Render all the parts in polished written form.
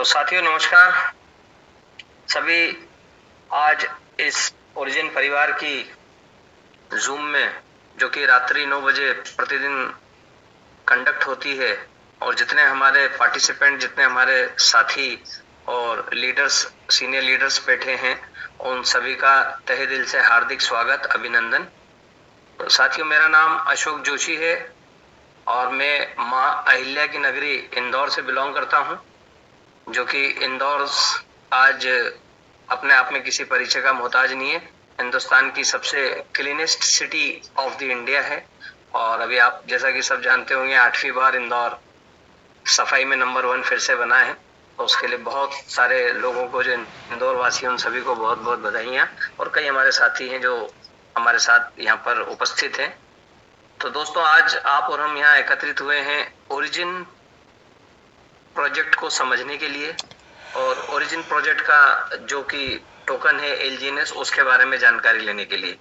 साथियों नमस्कार। सभी आज इस ओरिजिन परिवार की जूम में, जो कि रात्रि 9 बजे प्रतिदिन कंडक्ट होती है, और जितने हमारे पार्टिसिपेंट, जितने हमारे साथी और लीडर्स, सीनियर लीडर्स बैठे हैं, उन सभी का तहे दिल से हार्दिक स्वागत, अभिनंदन। तो साथियों, मेरा नाम अशोक जोशी है और मैं माँ अहिल्या की नगरी इंदौर से बिलोंग करता हूँ, जो कि इंदौर आज अपने आप में किसी परिचय का मोहताज नहीं है। हिंदुस्तान की सबसे cleanest city of the India है। और अभी आप जैसा कि सब जानते होंगे, 8वीं बार इंदौर सफाई में नंबर 1 फिर से बना है। तो उसके लिए बहुत सारे लोगों को, जो इंदौर वासी, उन सभी को बहुत बहुत बधाइयाँ। और कई हमारे साथी हैं जो हमारे साथ यहाँ पर उपस्थित हैं। तो दोस्तों, आज आप और हम यहाँ एकत्रित हुए हैं ओरिजिन प्रोजेक्ट को समझने के लिए, और ओरिजिन प्रोजेक्ट का जो कि टोकन है एलजीएनएस, उसके बारे में जानकारी लेने के लिए।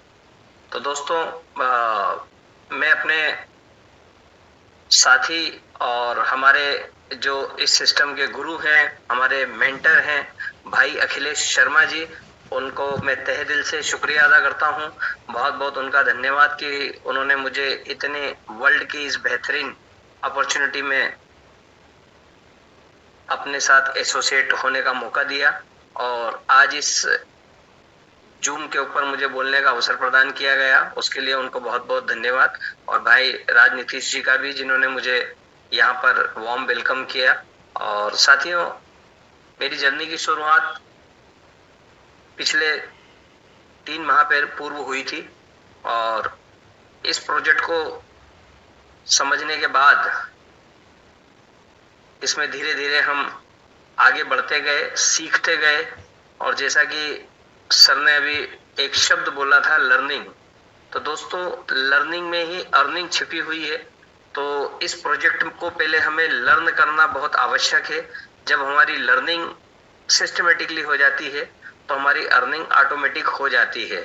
तो दोस्तों, मैं अपने साथी और हमारे जो इस सिस्टम के गुरु हैं, हमारे मेंटर हैं, भाई अखिलेश शर्मा जी, उनको मैं तहे दिल से शुक्रिया अदा करता हूं। बहुत बहुत उनका धन्यवाद कि उन्होंने मुझे इतने वर्ल्ड की इस बेहतरीन अपॉर्चुनिटी में अपने साथ एसोसिएट होने का मौका दिया, और आज इस जूम के ऊपर मुझे बोलने का अवसर प्रदान किया गया, उसके लिए उनको बहुत बहुत धन्यवाद। और भाई राजनीतीश जी का भी, जिन्होंने मुझे यहाँ पर वार्म वेलकम किया। और साथियों, मेरी जर्नी की शुरुआत पिछले 3 माह पूर्व हुई थी, और इस प्रोजेक्ट को समझने के बाद इसमें धीरे धीरे हम आगे बढ़ते गए, सीखते गए। और जैसा कि सर ने अभी एक शब्द बोला था, लर्निंग, तो दोस्तों लर्निंग में ही अर्निंग छिपी हुई है। तो इस प्रोजेक्ट को पहले हमें लर्न करना बहुत आवश्यक है। जब हमारी लर्निंग सिस्टमेटिकली हो जाती है तो हमारी अर्निंग ऑटोमेटिक हो जाती है।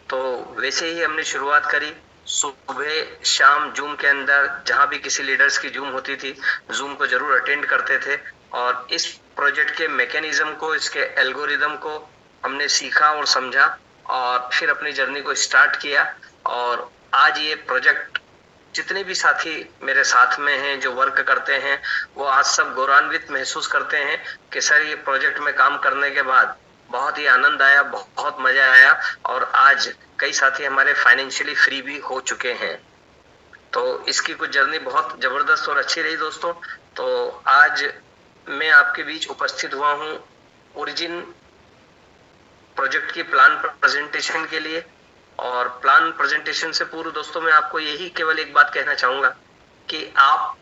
तो वैसे ही हमने शुरुआत करी। सुबह शाम जूम के अंदर जहां भी किसी लीडर्स की जूम होती थी, जूम को जरूर अटेंड करते थे, और इस प्रोजेक्ट के मैकेनिज्म को, इसके एल्गोरिदम को हमने सीखा और समझा, और फिर अपनी जर्नी को स्टार्ट किया। और आज ये प्रोजेक्ट, जितने भी साथी मेरे साथ में हैं जो वर्क करते हैं, वो आज सब गौरवान्वित महसूस करते हैं कि सर, ये प्रोजेक्ट में काम करने के बाद बहुत ही आनंद आया, बहुत मजा आया, और आज कई साथी हमारे फाइनेंशियली फ्री भी हो चुके हैं। तो इसकी कुछ जर्नी बहुत जबरदस्त और अच्छी रही दोस्तों। तो आज मैं आपके बीच उपस्थित हुआ हूँ ओरिजिन प्रोजेक्ट की प्लान प्रेजेंटेशन के लिए। और प्लान प्रेजेंटेशन से पूर्व दोस्तों, मैं आपको यही केवल एक बात कहना चाहूंगा कि आप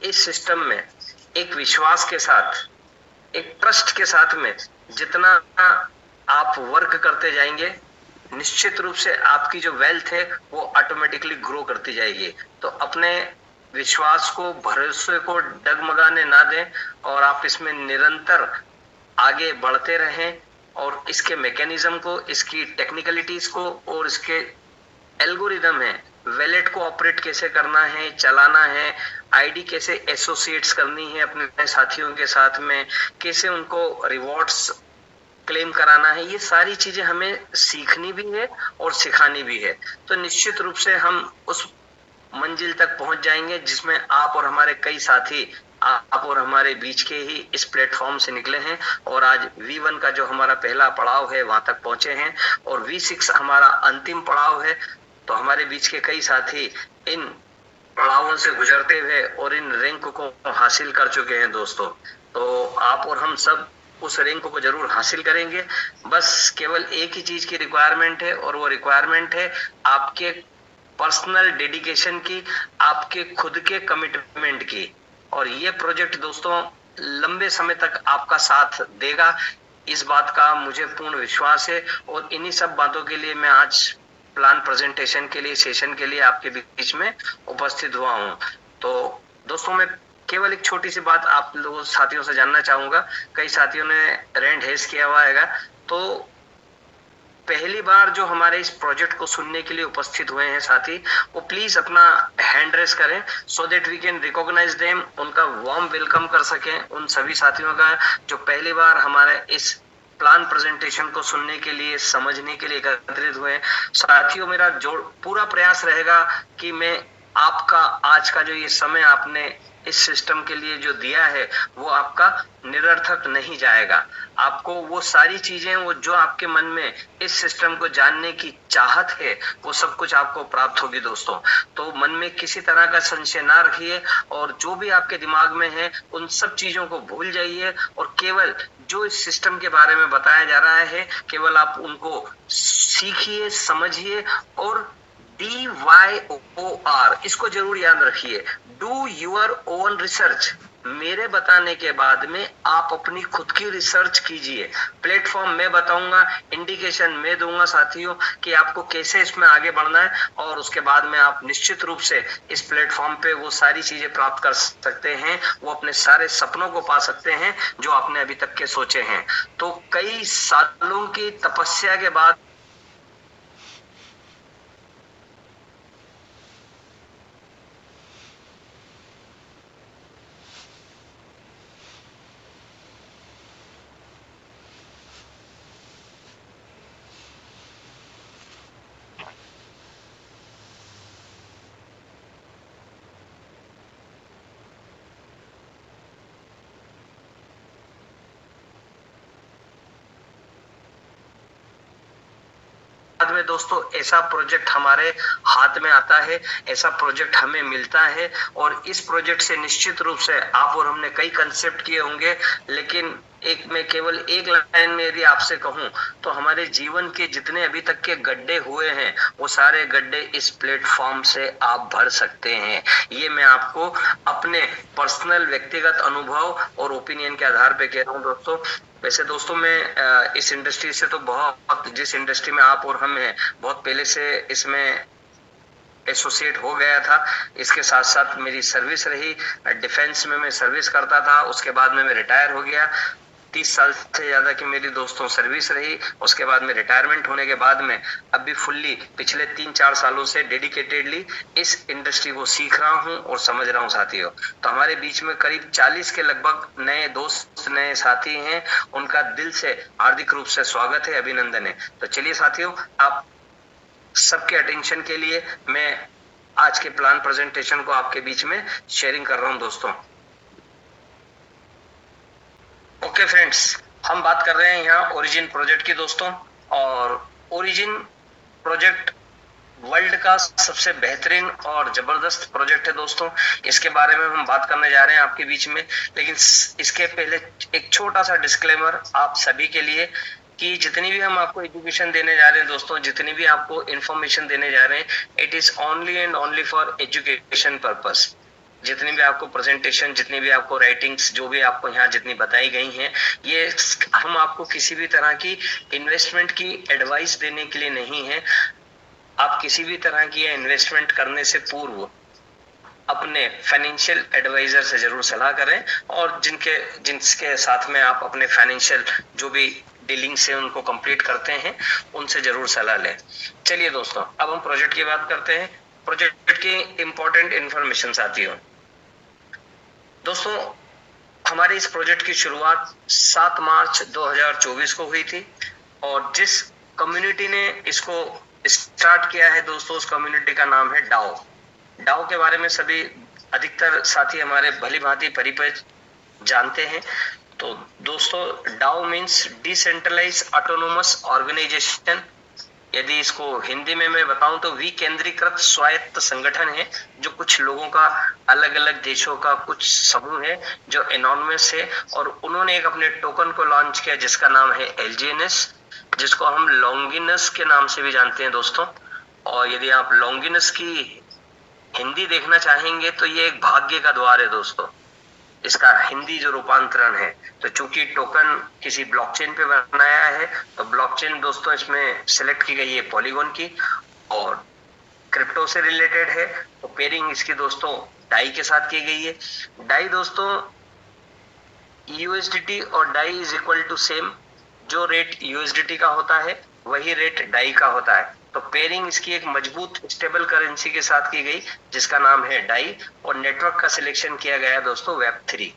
इस सिस्टम में एक विश्वास के साथ, एक ट्रस्ट के साथ में जितना आप वर्क करते जाएंगे, निश्चित रूप से आपकी जो वेल्थ है वो ऑटोमेटिकली ग्रो करती जाएगी। तो अपने विश्वास को, भरोसे को डगमगाने ना दें, और आप इसमें निरंतर आगे बढ़ते रहें, और इसके मैकेनिज्म को, इसकी टेक्निकलिटीज को, और इसके एल्गोरिदम है, वैलेट को ऑपरेट कैसे करना है, चलाना है, आईडी कैसे एसोसिएट्स करनी है अपने साथियों के साथ में, कैसे उनको रिवॉर्ड्स क्लेम कराना है, ये सारी चीजें हमें सीखनी भी है और सिखानी भी है। तो निश्चित रूप से हम उस मंजिल तक पहुंच जाएंगे जिसमें आप और हमारे कई साथी, आप और हमारे बीच के ही इस प्लेटफॉर्म से निकले हैं, और आज V1 का जो हमारा पहला पड़ाव है वहां तक पहुंचे हैं, और V6 हमारा अंतिम पड़ाव है। तो हमारे बीच के कई साथी इन पड़ावों से गुजरते हुए और इन रैंक को हासिल कर चुके हैं दोस्तों। तो आप और हम सब उस रैंक को जरूर हासिल करेंगे। बस केवल एक ही चीज की रिक्वायरमेंट है, और वो रिक्वायरमेंट है आपके पर्सनल डेडिकेशन की, आपके खुद के कमिटमेंट की। और ये प्रोजेक्ट दोस्तों लंबे समय तक आपका साथ देगा, इस बात का मुझे पूर्ण विश्वास है। और इन्हीं सब बातों के लिए मैं आज प्लान प्रेजेंटेशन के लिए, सेशन के लिए आपके बीच में उपस्थित हुआ हूँ। तो दोस्तों, मैं केवल एक छोटी सी बात आप लोगों साथियों से जानना चाहूंगा। कई साथियों ने रेंट हेज किया हुआ है, तो पहली बार जो हमारे इस प्रोजेक्ट को सुनने के लिए उपस्थित हुए हैं साथी, वो प्लीज अपना हैंड रेस करें so that we can recognise them, उनका वार्म वेलकम कर सकें उन सभी साथियों का जो पहली बार हमारे इस प्लान प्रेजेंटेशन को सुनने के लिए, समझने के लिए एकत्रित हुए हैं। साथियों, मेरा जो पूरा प्रयास रहेगा कि मैं आपका आज का जो ये समय आपने इस सिस्टम के लिए जो दिया है वो आपका निरर्थक नहीं जाएगा। आपको वो सारी चीजें, वो जो आपके मन में इस सिस्टम को जानने की चाहत है, वो सब कुछ आपको प्राप्त होगी दोस्तों। तो मन में किसी तरह का संशय ना रखिए और जो भी आपके दिमाग में है उन सब चीजों को भूल जाइए और केवल जो इस सिस्टम के बारे में बताया जा रहा है केवल आप उनको सीखिए, समझिए और DYOR इसको जरूर याद रखिए, डू यूर ओन रिसर्च। मेरे बताने के बाद में आप अपनी खुद की रिसर्च कीजिए। प्लेटफॉर्म मैं बताऊंगा, इंडिकेशन मैं दूंगा साथियों कि आपको कैसे इसमें आगे बढ़ना है और उसके बाद में आप निश्चित रूप से इस प्लेटफॉर्म पे वो सारी चीजें प्राप्त कर सकते हैं, वो अपने सारे सपनों को पा सकते हैं जो आपने अभी तक के सोचे हैं। तो कई सालों की तपस्या के बाद में दोस्तों ऐसा प्रोजेक्ट हमारे हाथ में आता है, ऐसा प्रोजेक्ट हमें मिलता है और इस प्रोजेक्ट से निश्चित रूप से आप और हमने कई कंसेप्ट किए होंगे, लेकिन मैं केवल एक लाइन में यदि आपसे कहूं तो हमारे जीवन के जितने अभी तक के गड्ढे हुए हैं वो सारे गड्ढे इस प्लेटफॉर्म से आप भर सकते हैं। ये मैं आपको अपने पर्सनल व्यक्तिगत अनुभव और ओपिनियन के आधार पे कह रहा हूं दोस्तों। वैसे दोस्तों मैं इस इंडस्ट्री से तो बहुत, जिस इंडस्ट्री में आप और हम हैं, बहुत पहले से इसमें एसोसिएट हो गया था। इसके साथ साथ मेरी सर्विस रही, डिफेंस में मैं सर्विस करता था, उसके बाद में मैं रिटायर हो गया। 30 साल से ज्यादा की मेरी दोस्तों सर्विस रही, उसके बाद में रिटायरमेंट होने के बाद में अभी फुल्ली पिछले 3-4 सालों से डेडिकेटेडली इस इंडस्ट्री को सीख रहा हूं और समझ रहा हूं साथियों। तो हमारे बीच में करीब 40 के लगभग नए दोस्त, नए साथी हैं, उनका दिल से हार्दिक रूप से स्वागत है, अभिनंदन है। तो चलिए साथियों, आप सबके अटेंशन के लिए मैं आज के प्लान प्रेजेंटेशन को आपके बीच में शेयरिंग कर रहा हूं दोस्तों। ओके फ्रेंड्स, हम बात कर रहे हैं यहाँ ओरिजिन प्रोजेक्ट की दोस्तों। और ओरिजिन प्रोजेक्ट वर्ल्ड का सबसे बेहतरीन और जबरदस्त प्रोजेक्ट है दोस्तों। इसके बारे में हम बात करने जा रहे हैं आपके बीच में, लेकिन इसके पहले एक छोटा सा डिस्क्लेमर आप सभी के लिए कि जितनी भी हम आपको एजुकेशन देने जा रहे हैं दोस्तों, जितनी भी आपको इंफॉर्मेशन देने जा रहे हैं, it is only and only for education purpose. जितनी भी आपको प्रेजेंटेशन, जितनी भी आपको राइटिंग्स, जो भी आपको यहाँ जितनी बताई गई हैं, ये हम आपको किसी भी तरह की इन्वेस्टमेंट की एडवाइस देने के लिए नहीं है। आप किसी भी तरह की इन्वेस्टमेंट करने से पूर्व अपने फाइनेंशियल एडवाइजर से जरूर सलाह करें और जिनके साथ में आप अपने फाइनेंशियल जो भी डीलिंग से उनको कंप्लीट करते हैं, उनसे जरूर सलाह लें। चलिए दोस्तों, अब हम प्रोजेक्ट की बात करते हैं। प्रोजेक्ट की इंपॉर्टेंट इंफॉर्मेशन आती हो दोस्तों। हमारे इस प्रोजेक्ट की शुरुआत 7 मार्च 2024 को हुई थी और जिस कम्युनिटी ने इसको स्टार्ट किया है दोस्तों, उस कम्युनिटी का नाम है डाओ। डाओ के बारे में सभी अधिकतर साथी हमारे भली भांति परिचय जानते हैं। तो दोस्तों, DAO means decentralise autonomous organisation. यदि इसको हिंदी में मैं बताऊं तो विकेंद्रीकृत स्वायत्त संगठन है, जो कुछ लोगों का, अलग अलग देशों का कुछ समूह है जो एनोनिमस है और उन्होंने एक अपने टोकन को लॉन्च किया जिसका नाम है LGNS, जिसको हम लॉन्गिनस के नाम से भी जानते हैं दोस्तों। और यदि आप लॉन्गिनस की हिंदी देखना चाहेंगे तो ये एक भाग्य का द्वार है दोस्तों, इसका हिंदी जो रूपांतरण है। तो चूंकि टोकन किसी ब्लॉकचेन पे बनाया है, तो ब्लॉकचेन दोस्तों इसमें सिलेक्ट की गई है पॉलीगॉन की और क्रिप्टो से रिलेटेड है। तो पेयरिंग इसकी दोस्तों डाई के साथ की गई है। डाई दोस्तों USDT और DAI is equal to same. जो रेट USDT का होता है वही रेट डाई का होता है। तो पेयरिंग इसकी एक मजबूत स्टेबल करेंसी के साथ की गई जिसका नाम है डाई, और नेटवर्क का सिलेक्शन किया गया दोस्तों वेब3।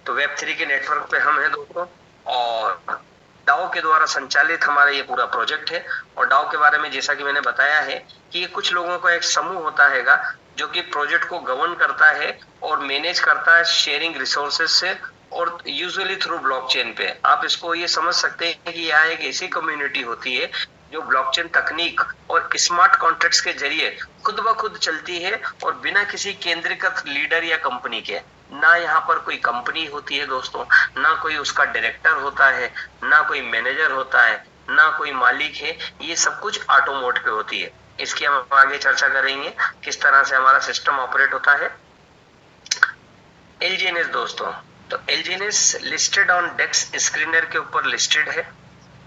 तो वेब3 के नेटवर्क पे हम हैं दोस्तों, और डाओ के द्वारा संचालित हमारा ये पूरा प्रोजेक्ट है। और डाओ के बारे में जैसा कि मैंने बताया है कि ये कुछ लोगों का एक समूह होता हैगा जो कि प्रोजेक्ट को गवर्न करता है और मैनेज करता है शेयरिंग रिसोर्सेज से, और यूजुअली थ्रू ब्लॉकचेन पे। आप इसको ये समझ सकते हैं कि यह एक ऐसी कम्युनिटी होती है जो ब्लॉकचेन तकनीक और स्मार्ट कॉन्ट्रैक्ट्स के जरिए खुद ब खुद चलती है, और बिना किसी केंद्रीकृत लीडर या कंपनी के। ना यहाँ पर कोई कंपनी होती है दोस्तों, ना कोई उसका डायरेक्टर होता है, ना कोई मैनेजर होता है, ना कोई मालिक है। ये सब कुछ ऑटो मोड पे होती है। इसकी हम आगे चर्चा करेंगे किस तरह से हमारा सिस्टम ऑपरेट होता है। एलजीएनएस दोस्तों, तो LGNS listed on DEX screener के ऊपर लिस्टेड है,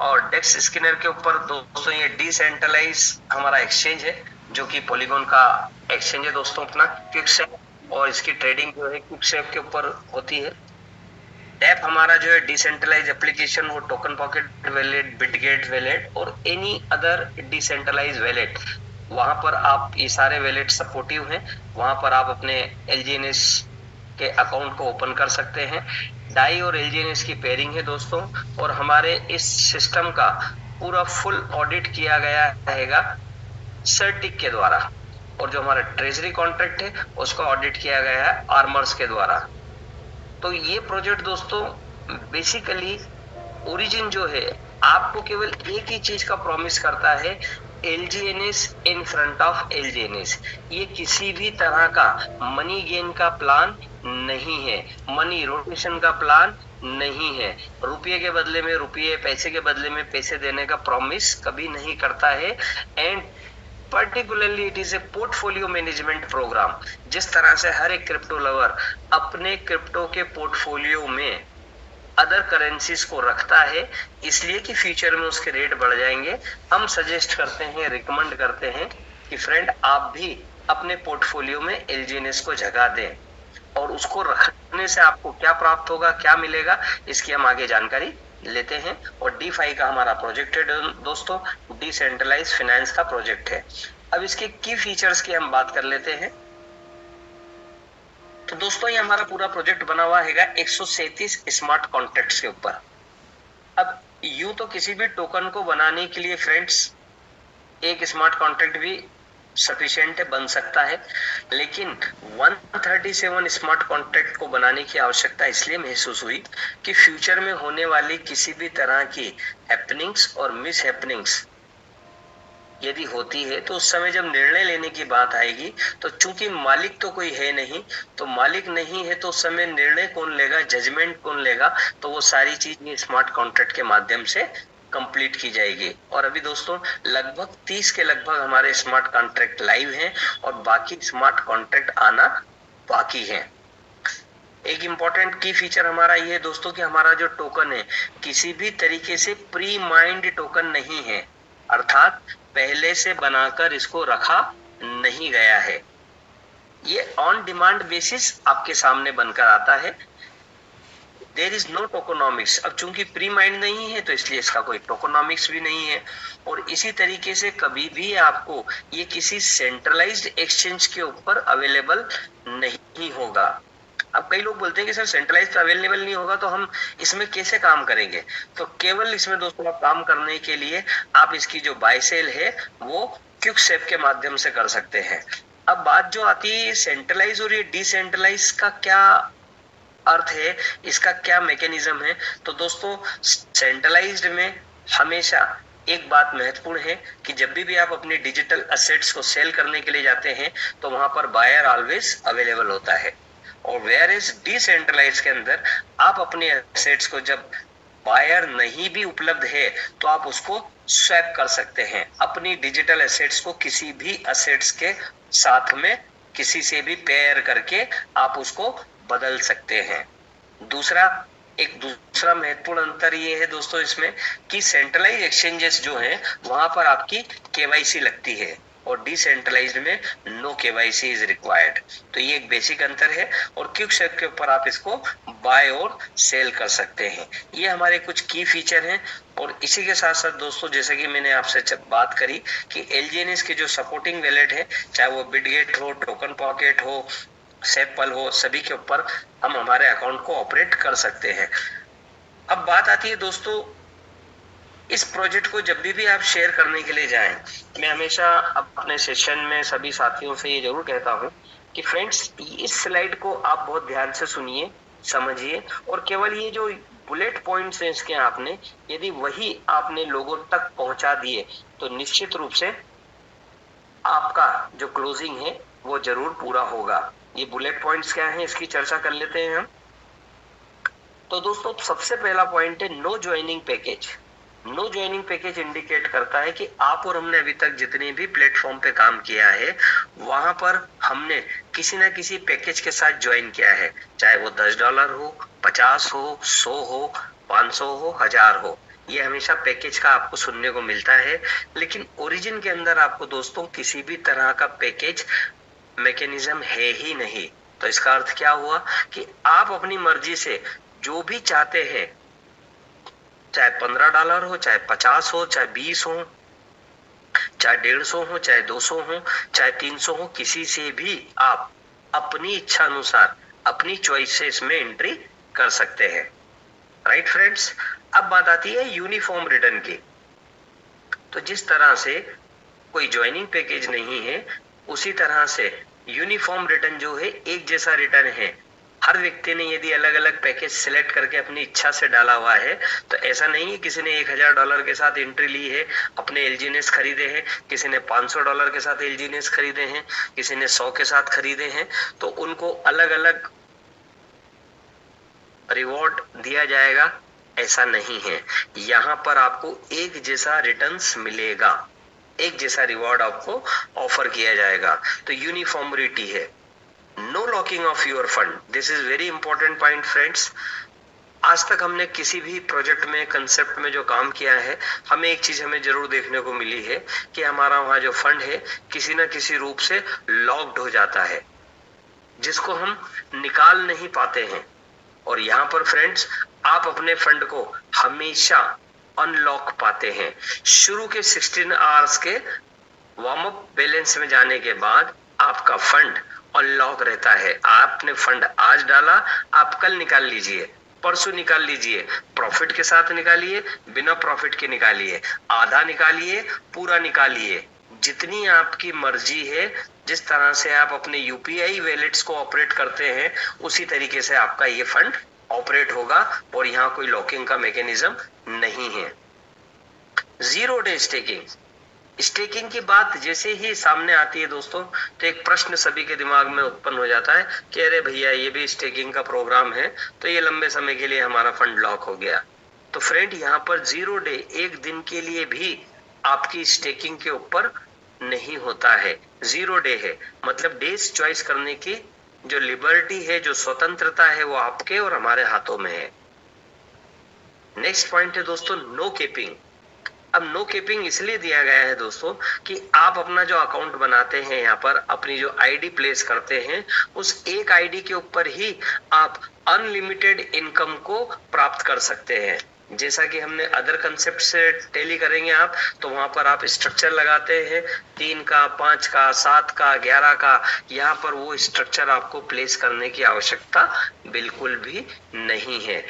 और डेक्स स्क्रीनर के ऊपर दोस्तों ये डिसेंट्रलाइज हमारा एक्सचेंज है जो कि पॉलीगॉन का एक्सचेंज है दोस्तों अपना क्विकसेप, और इसकी ट्रेडिंग जो है क्विकसेप के ऊपर होती है। टैप हमारा जो है डिसेंट्रलाइज एप्लीकेशन, वो token pocket wallet, Bitget wallet और एनी अदर डिसेंट्रलाइज वैलेट, वहां पर आप ये सारे वैलेट सपोर्टिव हैं, वहां पर आप अपने एलजीएनएस के अकाउंट को ओपन कर सकते हैं। डाई और एलजीएनएस की पेयरिंग है दोस्तों, और हमारे इस सिस्टम का पूरा फुल ऑडिट किया गया रहेगा सर्टिक के द्वारा, और जो हमारा ट्रेजरी कॉन्ट्रैक्ट है उसका ऑडिट किया गया है आर्मर्स के द्वारा। तो ये प्रोजेक्ट दोस्तों बेसिकली ओरिजिन जो है आपको केवल एक ही चीज का प्रॉमिस करता है, एलजीएनएस इन फ्रंट ऑफ एलजीएनएस। ये किसी भी तरह का मनी गेन का प्लान नहीं है, मनी रोटेशन का प्लान नहीं है, रुपये के बदले में रुपये, पैसे के बदले में पैसे देने का प्रॉमिस कभी नहीं करता है। And particularly it is a portfolio management program. जिस तरह से हर एक क्रिप्टो लवर अपने क्रिप्टो के पोर्टफोलियो में अदर करेंसीज को रखता है इसलिए कि फ्यूचर में उसके रेट बढ़ जाएंगे, हम सजेस्ट करते हैं, रिकमेंड करते हैं कि फ्रेंड आप भी अपने पोर्टफोलियो में एलजीएनएस को जगह दें, और उसको रखने से आपको क्या प्राप्त होगा, क्या मिलेगा, इसकी हम आगे जानकारी लेते हैं। और डी5 का हमारा प्रोजेक्ट है दोस्तों, डिसेंट्रलाइज फाइनेंस का प्रोजेक्ट है। अब इसके की फीचर्स की हम बात कर लेते हैं। तो दोस्तों ये हमारा पूरा प्रोजेक्ट बना हुआ है 137 स्मार्ट कॉन्ट्रैक्ट्स के ऊपर। अब यूं तो किसी भी टोकन को बनाने के लिए फ्रेंड्स एक स्मार्ट कॉन्ट्रैक्ट भी सफिशिएंट बन सकता है, लेकिन 137 स्मार्ट कॉन्ट्रैक्ट को बनाने की आवश्यकता इसलिए महसूस हुई कि फ्यूचर में होने वाली किसी भी तरह की हैपनिंग्स और मिस हैपनिंग्स यदि होती है तो उस समय जब निर्णय लेने की बात आएगी, तो चूंकि मालिक तो कोई है नहीं, तो मालिक नहीं है तो उस समय निर्णय कौन लेगा, जजमेंट कौन लेगा, तो वो सारी चीज ये स्मार्ट कॉन्ट्रैक्ट के माध्यम से कंप्लीट की जाएगी। और अभी दोस्तों लगभग 30 के लगभग हमारे स्मार्ट कॉन्ट्रैक्ट लाइव हैं, और बाकी स्मार्ट कॉन्ट्रैक्ट आना बाकी है। एक इंपॉर्टेंट की फीचर हमारा ये है दोस्तों कि हमारा जो टोकन है किसी भी तरीके से प्री माइंड टोकन नहीं है, अर्थात पहले से बनाकर इसको रखा नहीं गया है। ये ऑन डिमांड बेसिस आपके सामने बनकर आता है। There is no tokenomics. अब चूंकि प्री माइंड नहीं है तो इसलिए इसका कोई टोकोनॉमिक्स भी नहीं है, और इसी तरीके से कभी भी आपको ये किसी सेंट्रलाइज्ड एक्सचेंज के ऊपर अवेलेबल नहीं होगा। अब कई लोग बोलते हैं कि सर सेंट्रलाइज अवेलेबल नहीं होगा तो हम इसमें कैसे काम करेंगे, तो केवल इसमें दोस्तों आप काम करने के लिए आप इसकी जो बाय सेल है वो क्विकसेप के माध्यम से कर सकते हैं। अब बात जो आती है सेंट्रलाइज और ये डिसेंट्रलाइज का क्या अर्थ है, इसका क्या मैकेनिज्म है, तो दोस्तों सेंट्रलाइज्ड में हमेशा एक बात महत्वपूर्ण है कि जब भी आप अपने डिजिटल एसेट्स को सेल करने के लिए जाते हैं तो वहां पर बायर ऑलवेज अवेलेबल होता है, और वेयर इज डिसेंट्रलाइज के अंदर आप अपने एसेट्स को जब बायर नहीं भी उपलब्ध है तो आप उसको स्वैप कर सकते हैं, अपनी डिजिटल एसेट्स को किसी भी एसेट्स के साथ में किसी से भी पेयर करके आप उसको बदल सकते हैं। दूसरा महत्वपूर्ण अंतर ये है दोस्तों इसमें कि सेंट्रलाइज एक्सचेंजेस जो हैं वहां पर आपकी केवाईसी लगती है, और डिसेंट्रलाइज्ड में नो केवाईसी इज रिक्वायर्ड। तो ये एक बेसिक अंतर है और क्विकसेप के ऊपर आप इसको बाय और सेल कर सकते हैं। ये हमारे कुछ की फीचर हैं। और इसी के साथ साथ दोस्तों, जैसे कि मैंने आपसे बात करी कि एलजीएनएस के जो सपोर्टिंग वैलेट है, चाहे वो बिटगेट हो, टोकन पॉकेट हो, सेपल हो, सभी के ऊपर हम हमारे अकाउंट को ऑपरेट कर सकते हैं। अब बात आती है दोस्तों, इस प्रोजेक्ट को जब भी आप शेयर करने के लिए जाएं, मैं हमेशा अपने सेशन में सभी साथियों से ये जरूर कहता हूं कि फ्रेंड्स, इस स्लाइड को आप बहुत ध्यान से सुनिए, समझिए, और केवल ये जो बुलेट पॉइंट्स हैं इसके आपने यदि वही आपने लोगों तक पहुंचा दिए तो निश्चित रूप से आपका जो क्लोजिंग है वो जरूर पूरा होगा। ये बुलेट पॉइंट्स क्या हैं, इसकी चर्चा कर लेते हैं हम। तो दोस्तों, सबसे पहला पॉइंट है no joining package. No joining package indicate करता है कि आप और हमने अभी तक जितने भी प्लेटफॉर्म पे काम किया है वहां पर हमने किसी ना किसी पैकेज के साथ ज्वाइन किया है, चाहे वो $10 हो, 50 हो, 100 हो, 500 हो, 1000 हो। ये हमेशा पैकेज का आपको सुनने को मिलता है, लेकिन ओरिजिन के अंदर आपको दोस्तों किसी भी तरह का पैकेज मैकेनिज्म है ही नहीं। तो इसका अर्थ क्या हुआ कि आप अपनी मर्जी से जो भी चाहते हैं, चाहे $15 हो, चाहे 50 हो, चाहे 20 हो, चाहे 150 हो, चाहे 200 हो, चाहे 300 हो, किसी से भी आप अपनी इच्छा अनुसार अपनी चॉइसेस में एंट्री कर सकते हैं। राइट फ्रेंड्स, अब बात आती है यूनिफॉर्म रिटर्न की। तो जिस तरह से कोई ज्वाइनिंग पैकेज नहीं है, उसी तरह से यूनिफॉर्म रिटर्न जो है एक जैसा रिटर्न है। हर व्यक्ति ने यदि अलग अलग पैकेज सिलेक्ट करके अपनी इच्छा से डाला हुआ है, तो ऐसा नहीं है किसी ने $1000 के साथ एंट्री ली है, अपने एलजीएनएस खरीदे हैं, किसी ने $500 के साथ एलजीएनएस खरीदे हैं, किसी ने 100 के साथ खरीदे हैं, तो उनको अलग अलग रिवॉर्ड दिया जाएगा, ऐसा नहीं है। यहाँ पर आपको एक जैसा रिटर्न्स मिलेगा, एक जैसा रिवॉर्ड आपको ऑफर किया जाएगा। तो यूनिफॉर्मिटी है। No locking of your fund, this is very important point friends. आज तक हमने किसी भी प्रोजेक्ट में, कंसेप्ट में जो काम किया है, हमें एक चीज हमें जरूर देखने को मिली है कि हमारा वहां जो फंड है किसी ना किसी रूप से लॉक्ड हो जाता है, जिसको हम निकाल नहीं पाते हैं। और यहाँ पर फ्रेंड्स, आप अपने फंड को हमेशा अनलॉक पाते हैं। शुरू के 16 आवर्स के वार्म अप बैलेंस में जाने के बाद आपका फंड अनलॉक रहता है। आपने फंड आज डाला, आप कल निकाल लीजिए, परसों निकाल लीजिए, प्रॉफिट के साथ निकालिए, बिना प्रॉफिट के निकालिए, आधा निकालिए, पूरा निकालिए, जितनी आपकी मर्जी है। जिस तरह से आप अपने यूपीआई वैलेट्स को ऑपरेट करते हैं, उसी तरीके से आपका ये फंड ऑपरेट होगा और यहाँ कोई लॉकिंग का मैकेनिज्म नहीं है। 0 डे स्टेकिंग। स्टेकिंग की बात जैसे ही सामने आती है दोस्तों, तो एक प्रश्न सभी के दिमाग में उत्पन्न हो जाता है कि अरे भैया, ये भी स्टेकिंग का प्रोग्राम है, तो ये लंबे समय के लिए हमारा फंड लॉक हो गया। तो फ्रेंड, यहाँ पर 0 डे, एक दिन के लिए भी आपकी स्टेकिंग के ऊपर नहीं होता है। 0 डे है, मतलब डेज चॉइस करने की जो लिबर्टी है, जो स्वतंत्रता है, वो आपके और हमारे हाथों में है। नेक्स्ट पॉइंट है दोस्तों, नो केपिंग। अब नो केपिंग इसलिए दिया गया है दोस्तों कि आप अपना जो अकाउंट बनाते हैं, यहाँ पर अपनी जो आईडी प्लेस करते हैं, उस एक आईडी के ऊपर ही आप अनलिमिटेड इनकम को प्राप्त कर सकते हैं। जैसा कि हमने अदर कंसेप्ट से टेली करेंगे आप, तो वहां पर आप स्ट्रक्चर लगाते हैं 3 का, 5 का, 7 का, 11 का। यहाँ पर वो स्ट्रक्चर आपको प्लेस करने की आवश्यकता बिल्कुल भी नहीं है।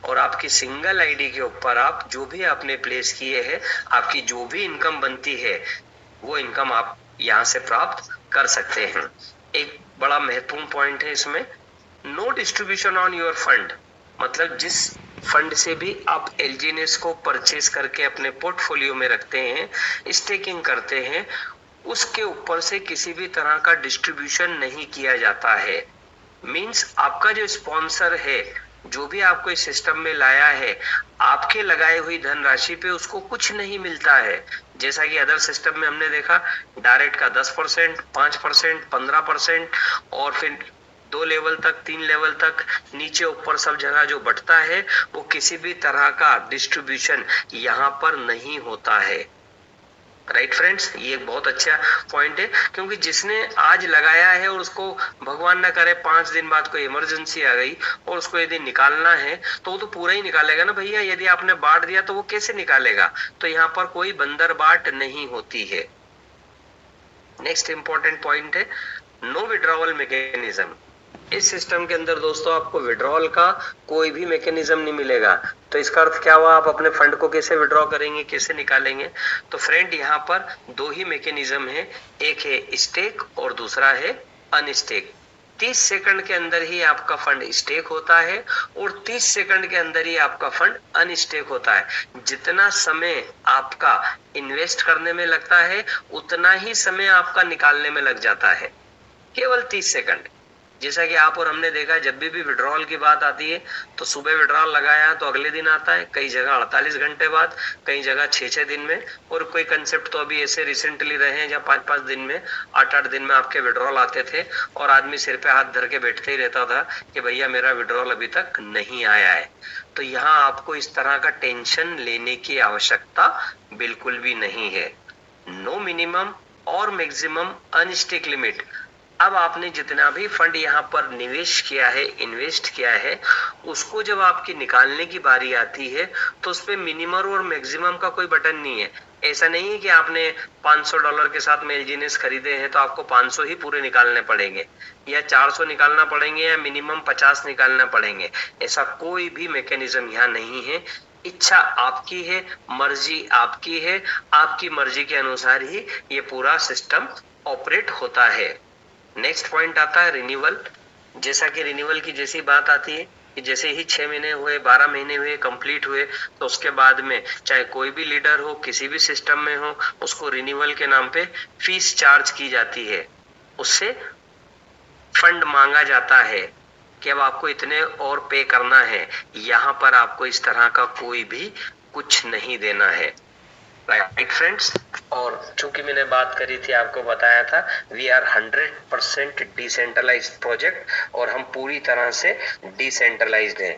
और आपकी सिंगल आईडी के ऊपर आप जो भी आपने प्लेस किए हैं, आपकी जो भी इनकम बनती है, वो इनकम आप यहाँ से प्राप्त कर सकते हैं। एक बड़ा महत्वपूर्ण पॉइंट है इसमें, no distribution on your fund. मतलब जिस फंड से भी आप एलजीएनएस को परचेज करके अपने पोर्टफोलियो में रखते हैं, स्टेकिंग करते हैं, उसके ऊपर से किसी भी तरह का डिस्ट्रीब्यूशन नहीं किया जाता है। मींस आपका जो स्पॉन्सर है, जो भी आपको इस सिस्टम में लाया है, आपके लगाए हुई धनराशि पे उसको कुछ नहीं मिलता है। जैसा कि अदर सिस्टम में हमने देखा, डायरेक्ट का 10%, 5%, 15% और फिर 2 लेवल तक, 3 लेवल तक, नीचे ऊपर सब जगह जो बंटता है, वो किसी भी तरह का डिस्ट्रीब्यूशन यहाँ पर नहीं होता है। राइट फ्रेंड्स, ये एक बहुत अच्छा पॉइंट है, क्योंकि जिसने आज लगाया है और उसको भगवान ना करे 5 दिन बाद कोई इमरजेंसी आ गई और उसको यदि निकालना है तो वो तो पूरा ही निकालेगा ना भैया। यदि आपने बांट दिया तो वो कैसे निकालेगा? तो यहाँ पर कोई बंदर बाट नहीं होती है। नेक्स्ट इंपॉर्टेंट पॉइंट है नो विड्रॉवल मैकेनिज्म। इस सिस्टम के अंदर दोस्तों आपको विड्रॉल का कोई भी मैकेनिज्म नहीं मिलेगा। तो इसका अर्थ क्या हुआ? आप अपने फंड को कैसे विड्रॉ करेंगे, कैसे निकालेंगे? तो फ्रेंड यहाँ पर दो ही मैकेनिज्म है, एक है स्टेक और दूसरा है अनस्टेक। 30 सेकंड के अंदर ही आपका फंड स्टेक होता है और 30 सेकंड के अंदर ही आपका फंड अनस्टेक होता है। जितना समय आपका इन्वेस्ट करने में लगता है उतना ही समय आपका निकालने में लग जाता है, केवल 30 सेकंड। जैसा कि आप और हमने देखा, जब भी विड्रॉल की बात आती है तो सुबह विड्रॉल लगाया तो अगले दिन आता है, कई जगह 48 घंटे बाद, कई जगह 6-6 दिन में, और कोई कंसेप्ट तो अभी ऐसे रिसेंटली रहे हैं जहाँ 5-5 दिन में, 8-8 दिन में आपके विड्रॉल आते थे और आदमी सिर पे हाथ धर के बैठते ही रहता था कि भैया मेरा विड्रॉल अभी तक नहीं आया है। तो यहाँ आपको इस तरह का टेंशन लेने की आवश्यकता बिल्कुल भी नहीं है। नो मिनिमम और मैक्सिमम अनस्टेक लिमिट। अब आपने जितना भी फंड यहाँ पर निवेश किया है, इन्वेस्ट किया है, उसको जब आपकी निकालने की बारी आती है तो उस पे मिनिमम और मैक्सिमम का कोई बटन नहीं है। ऐसा नहीं है कि आपने $500 के साथ में एलजीएनएस खरीदे हैं तो आपको 500 ही पूरे निकालने पड़ेंगे या 400 निकालना पड़ेंगे या मिनिमम 50 निकालना पड़ेंगे। ऐसा कोई भी मैकेनिज्म यहाँ नहीं है। इच्छा आपकी है, मर्जी आपकी है, आपकी मर्जी के अनुसार ही ये पूरा सिस्टम ऑपरेट होता है। नेक्स्ट पॉइंट आता है रिन्यूअल। जैसा कि रिन्यूअल की जैसी बात आती है कि जैसे ही 6 महीने हुए, 12 महीने हुए, कंप्लीट हुए, तो उसके बाद में चाहे कोई भी लीडर हो, किसी भी सिस्टम में हो, उसको रिन्यूअल के नाम पे फीस चार्ज की जाती है। उससे फंड मांगा जाता है कि अब आपको इतने और पे करना है। यहाँ पर आपको इस तरह का कोई भी कुछ नहीं देना है। राइट फ्रेंड्स, और चूंकि मैंने बात करी थी, आपको बताया था वी आर 100% डिसेंट्रलाइज्ड प्रोजेक्ट और हम पूरी तरह से डिसेंट्रलाइज्ड हैं।